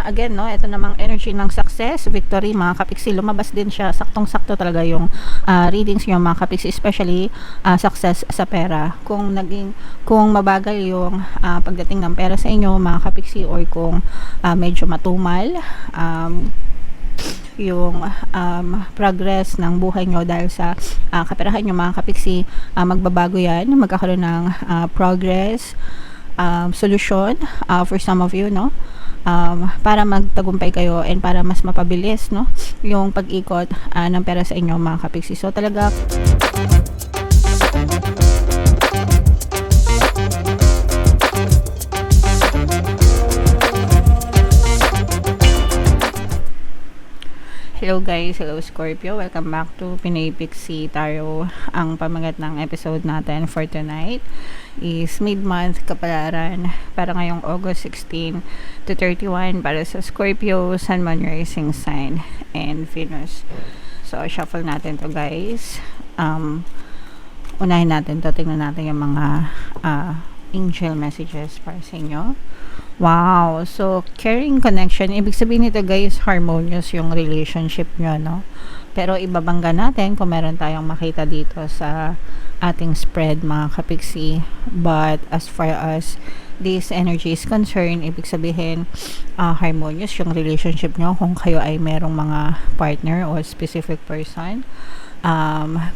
again, no, ito namang energy ng success, victory, mga kapiksi. Lumabas din siya, saktong-sakto talaga yung readings nyo, mga kapiksi, especially success sa pera. Kung mabagal yung pagdating ng pera sa inyo, mga kapiksi, or kung medyo matumal, yung progress ng buhay nyo dahil sa kaperahan nyo, mga kapiksi, magbabago yan, magkakaroon ng progress, solution for some of you, no, para magtagumpay kayo and para mas mapabilis, no, yung pag-ikot ng pera sa inyo, mga kapiksi. So talaga hello guys, hello Scorpio, welcome back to Pinoy Pixie Tarot. Ang pamagat ng episode natin for tonight is mid-month kapalaran para ngayong August 16 to 31 para sa Scorpio, Sun, Moon, Rising Sign, and Venus. So shuffle natin to guys. Unahin natin to, tingnan natin yung mga angel messages para sa inyo. Wow, so caring connection, ibig sabihin nito guys, harmonious yung relationship nyo, no? Pero ibabangga natin kung meron tayong makita dito sa ating spread, mga kapiksi. But as far as this energy is concerned, ibig sabihin harmonious yung relationship nyo kung kayo ay merong mga partner or specific person.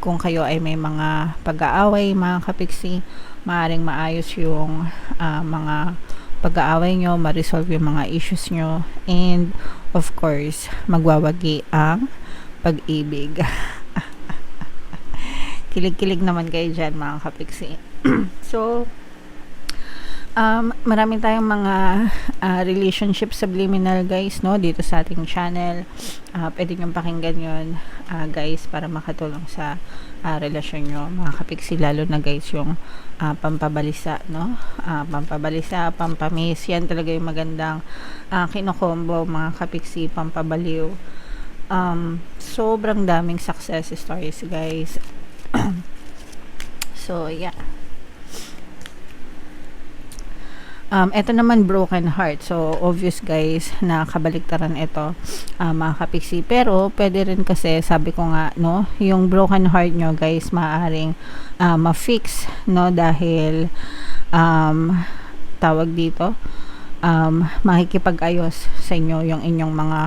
Kung kayo ay may mga pag-aaway, mga kapiksi, maaaring maayos yung mga pag-aaway nyo, ma-resolve yung mga issues nyo, and of course magwawagi ang pag-ibig. Kilig-kilig naman kayo dyan, mga kapiksi. So maraming tayong mga relationship subliminal guys, no, dito sa ating channel. Pwede nyo pakinggan yun guys, para makatulong sa relasyon nyo, mga kapiksi, lalo na guys yung pampabalisa, no, pampabalisa, pampamis, yan talaga yung magandang kinokombo, mga kapiksi, pampabaliw. Sobrang daming success stories guys. So yeah, ito naman broken heart. So obvious guys na kabaliktaran ito, mga kapiksi. Pero pwede rin kasi, sabi ko nga, no, yung broken heart nyo guys maaaring ma-fix, no, dahil tawag dito, makikipag-ayos sa inyo yung inyong mga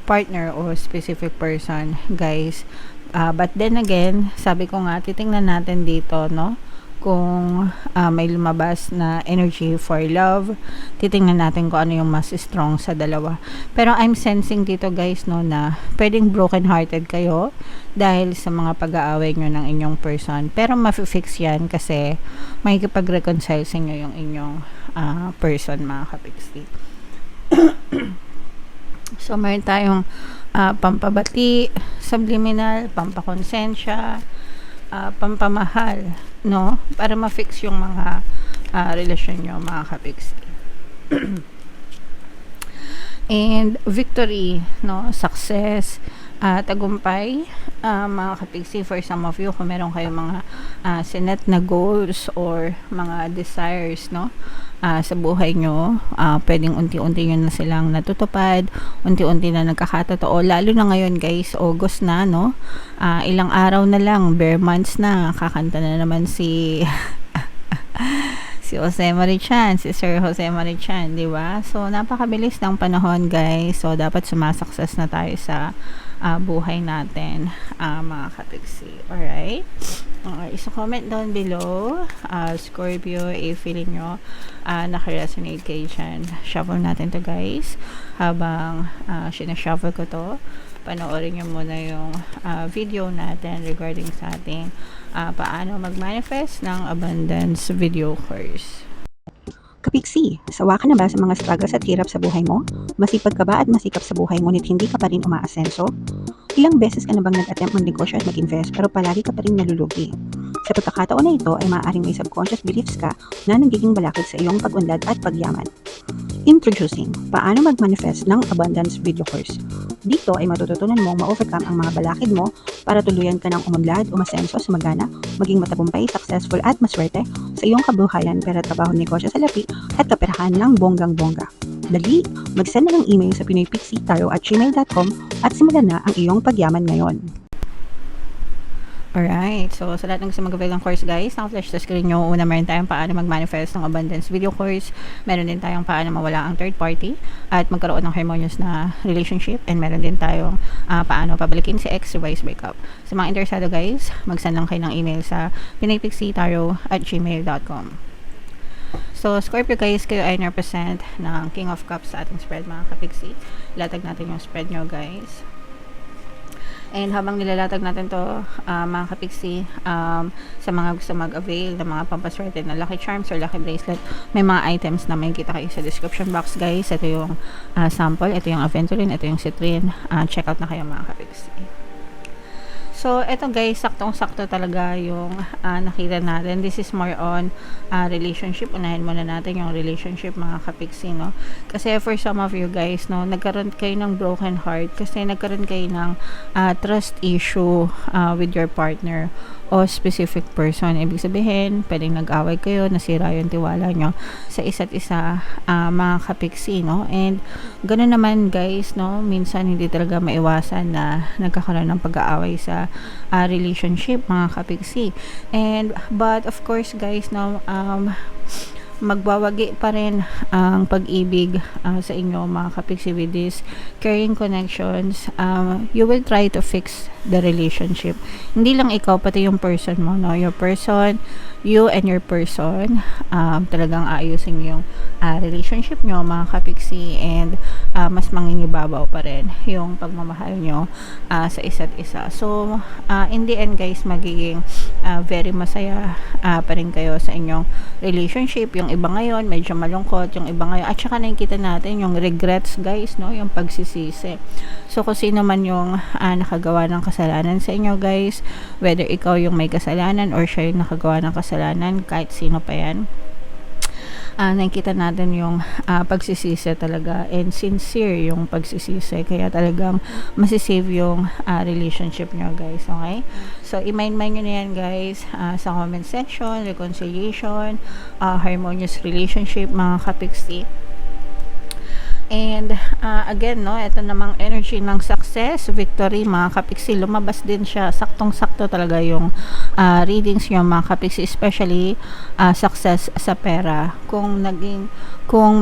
partner or specific person guys. But then again, sabi ko nga, titingnan natin dito, no, kung may lumabas na energy for love, titingnan natin kung ano yung mas strong sa dalawa. Pero I'm sensing dito guys, no, na pwedeng broken hearted kayo dahil sa mga pag-aaway nyo ng inyong person, pero ma-fix yan kasi makikipag-reconcile sa inyo yung inyong person, mga kapiksi. So meron tayong pampabati, subliminal, pampakonsensya, pampamahal, no, para ma-fix yung mga relasyon nyo, mga kapiksi. And victory, no, success, tagumpay, mga kapiksi. For some of you, kung meron kayong mga sinet na goals or mga desires, no, sa buhay nyo, pwedeng unti-unti nyo na silang natutupad, unti-unti na nagkakatotoo, lalo na ngayon guys, August na, no, ilang araw na lang, bare months na, kakanta na naman si si Jose Marichan, si Sir Jose Marichan, di ba? So napakabilis ng panahon guys, so dapat sumasukses na tayo sa buhay natin, mga kapiksi. Alright? So comment down below, Scorpio, if feeling nyo naka-resonate kayo dyan. Shuffle natin to guys. Habang sinashuffle ko to, panoorin nyo muna yung video natin regarding sa ating paano mag-manifest ng abundance video course. Kapiksi, sawa ka na ba sa mga struggles at hirap sa buhay mo? Masipag ka ba at masikap sa buhay ngunit hindi ka pa rin umaasenso? Ilang beses ka na bang nag-attempt magnegosyo at mag-invest pero palagi ka pa rin nalulugi? Sa pagkakataon na ito ay maaaring may subconscious beliefs ka na nagiging balakid sa iyong pag-unlad at pagyaman. Introducing, paano mag-manifest ng abundance video course. Dito ay matututunan mong ma-overcome ang mga balakid mo para tuluyan ka ng umunlad, umasenso, sumagana, maging matagumpay, successful at maswerte sa iyong kabuhayan, pera, trabaho, negosyo, salapi at kaperahan ng bonggang-bongga. Dali, mag-send na ng email sa pinoypixitaro@gmail.com at simulan na ang iyong pagyaman ngayon. Alright, so sa lahat ng gusto mag-avail ng course guys, naka-flash sa screen nyo, una meron tayong paano mag-manifest ng abundance video course, meron din tayong paano mawala ang third party, at magkaroon ng harmonious na relationship, and meron din tayong paano pabalikin si ex, reverse breakup. Sa mga interesado guys, mag-send lang kayo ng email sa pinoypixitaro@gmail.com. So, Scorpio guys, kayo ay represent ng King of Cups sa ating spread mga kapiksi. Latag natin yung spread nyo guys. And habang nilalatag natin to mga kapiksi, sa mga gusto mag-avail ng mga pampaswerte na lucky charms or lucky bracelet, may mga items na may kita kayo sa description box guys. Ito yung sample, ito yung aventurine, ito yung citrine. Check out na kayo mga kapiksi. So, eto guys, saktong-sakto talaga yung nakita natin. This is more on relationship. Unahin muna natin yung relationship mga kapiksi, no? Kasi for some of you guys, no, nagkaroon kayo ng broken heart kasi nagkaroon kayo ng trust issue with your partner o specific person. Ibig sabihin, pwedeng nag-away kayo, nasira yung tiwala nyo sa isa't isa, mga kapiksi, no? And ganoon naman guys, no, minsan hindi talaga maiwasan na nagkakaroon ng pag-aaway sa relationship mga kapiksi. And but of course guys, no, magwawagi pa rin ang pag-ibig sa inyo mga kapiksi with this caring connections. You will try to fix the relationship. Hindi lang ikaw, pati yung person mo, no? Your person, you and your person, talagang ayusin yung relationship nyo mga kapiksi, and mas mangingibabaw pa rin yung pagmamahal nyo sa isa't isa. So, in the end guys, magiging very masaya pa rin kayo sa inyong relationship. Yung iba ngayon medyo malungkot, yung iba ngayon, at saka nakikita natin yung regrets guys, no, yung pagsisisi. So kung sino man yung nakagawa ng kasalanan sa inyo guys, whether ikaw yung may kasalanan or siya yung nakagawa ng kasalanan, kahit sino pa yan, nakikita natin yung pagsisisi talaga, and sincere yung pagsisisi, kaya talagang masisave yung relationship nyo guys. Okay, so i-mind nyo na yan guys sa comment section. Reconciliation, harmonious relationship mga kapiksi. And again, no, ito namang energy ng success, victory mga kapiksi, lumabas din siya. Saktong-sakto talaga yung readings nyo mga kapiksi, especially success sa pera. Kung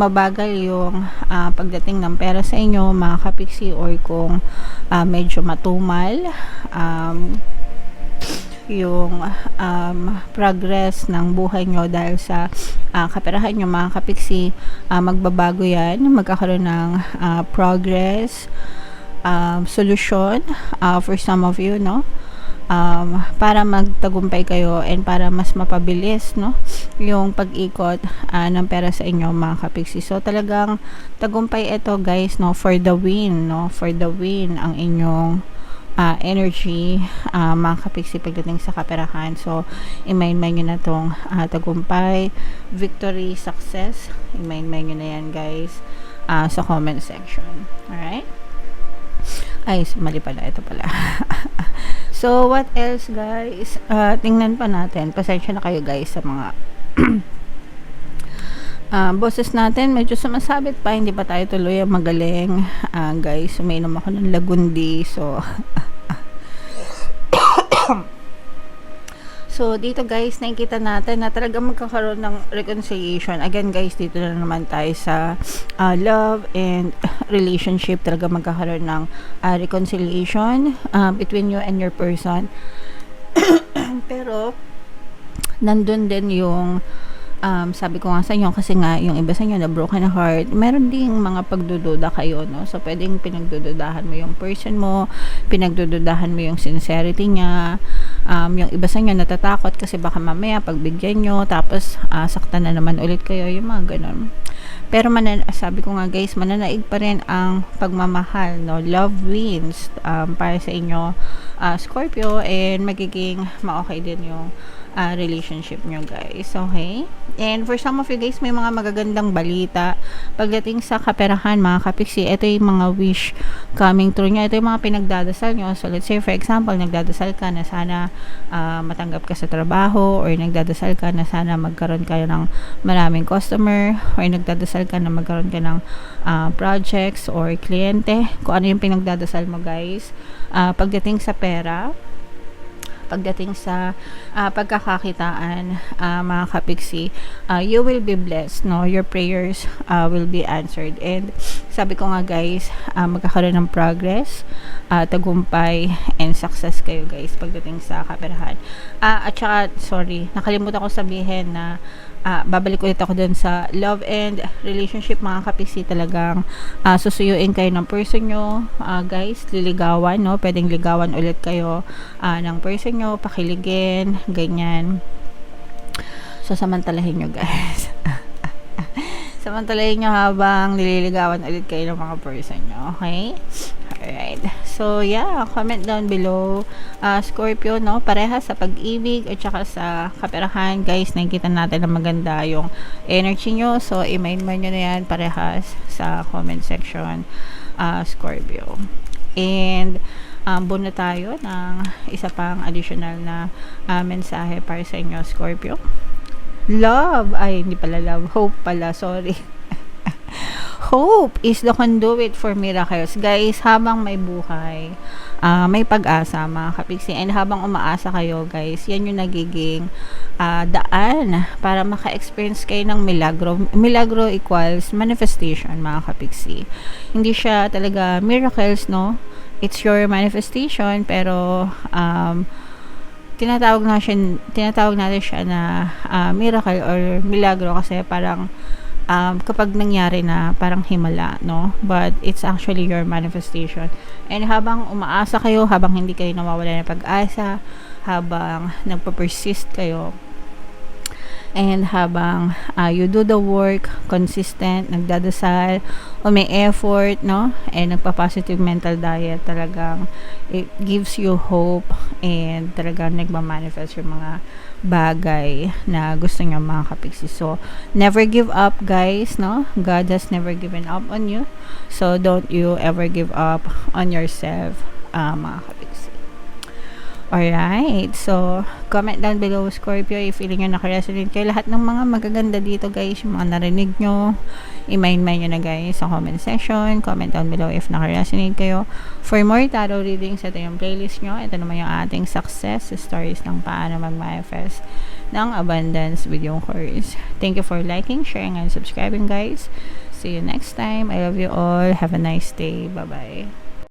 mabagal yung pagdating ng pera sa inyo mga kapiksi, or kung medyo matumal yung progress ng buhay nyo dahil sa kaperahan nyo mga kapiksi, magbabago yan, magkakaroon ng progress, solution for some of you, no, para magtagumpay kayo and para mas mapabilis, no, yung pag-ikot ng pera sa inyo mga kapiksi. So talagang tagumpay ito guys, no, for the win, no, for the win ang inyong energy mga kapiksi pagdating sa kaperahan. So i-mind nyo na tong tagumpay, victory, success. I-mind nyo na yan guys sa comment section. Alright, ay mali pala, ito pala. So what else guys, tingnan pa natin. Pasensya na kayo guys sa mga boses natin, medyo sumasabit pa, hindi pa tayo tuloy magaling guys. Uminom ako ng lagundi, so so dito guys, nakikita natin na talaga magkakaroon ng reconciliation. Again guys, dito na naman tayo sa love and relationship. Talaga magkakaroon ng reconciliation between you and your person. Pero nandun din yung sabi ko nga sa inyo, kasi nga yung iba sa inyo na broken heart, meron ding mga pagdududa kayo, no? So pwedeng pinagdududahan mo yung person mo, pinagdududahan mo yung sincerity niya. Yung iba sa inyo natatakot kasi baka mamaya pagbigyan nyo tapos saktan na naman ulit kayo, yung mga ganun. Pero sabi ko nga guys, mananaig pa rin ang pagmamahal, no? Love wins para sa inyo Scorpio, and magiging ma-okay din yung relationship nyo, guys. Okay? And for some of you guys, may mga magagandang balita pagdating sa kaperahan, mga kapiksi. Ito yung mga wish coming true nyo. Ito yung mga pinagdadasal nyo. So let's say for example, nagdadasal ka na sana matanggap ka sa trabaho, or nagdadasal ka na sana magkaroon kayo ng maraming customer, or nagdadasal ka na magkaroon ka ng projects or kliyente. Kung ano yung pinagdadasal mo, guys. Pagdating sa pera, pagdating sa pagkakakitaan, mga kapiksi, you will be blessed, no? Your prayers will be answered. And sabi ko nga, guys, magkakaroon ng progress, tagumpay, and success kayo, guys, pagdating sa kaperahan. At saka, sorry, nakalimutan ko sabihin na babalik ulit ako dun sa love and relationship, mga kapiksi. Talagang susuyuin kayo ng person nyo, guys, liligawan, no? Pwedeng ligawan ulit kayo ng person nyo, pakiligin, ganyan. So samantalahin nyo, guys. Samantalahin nyo habang nililigawan ulit kayo ng mga person nyo, okay? Alright. So, yeah, comment down below. Scorpio, no? Pareha sa pag-ibig at saka sa kaperahan, guys. Nakikita natin na maganda yung energy nyo. So, i-mind nyo na yan parehas sa comment section, Scorpio. And, buno tayo ng isa pang additional na mensahe para sa inyo, Scorpio. Love. Ay, hindi pala love. Hope pala. Sorry. Hope is the conduit for miracles. Guys, habang may buhay, may pag-asa, mga kapiksi. And habang umaasa kayo, guys, yan yung nagiging daan para maka-experience kayo ng milagro. Milagro equals manifestation, mga kapiksi. Hindi siya talaga miracles, no? It's your manifestation, pero tinatawag natin siya na miracle or milagro kasi parang kapag nangyari na parang himala, no? But it's actually your manifestation. And habang umaasa kayo, habang hindi kayo nawawala ng pag-asa, habang nagpo-persist kayo, and habang you do the work, consistent, nagdadasal, o may effort, no? And nagpa-positive mental diet, talagang it gives you hope, and talagang nagmamanifest yung mga bagay na gusto nyo, mga kapiksi. So, never give up, guys, no? God has never given up on you. So, don't you ever give up on yourself, mga kapiksi. Alright, so comment down below, Scorpio, if feeling nyo nakaresonate kayo. Lahat ng mga magaganda dito, guys, yung mga narinig nyo, i-mind nyo na, guys, sa comment section. Comment down below if nakaresonate kayo. For more tarot readings, ito yung playlist nyo. Ito naman yung ating success stories ng paano mag-manifest ng abundance with yung course. Thank you for liking, sharing, and subscribing, guys. See you next time. I love you all. Have a nice day. Bye-bye.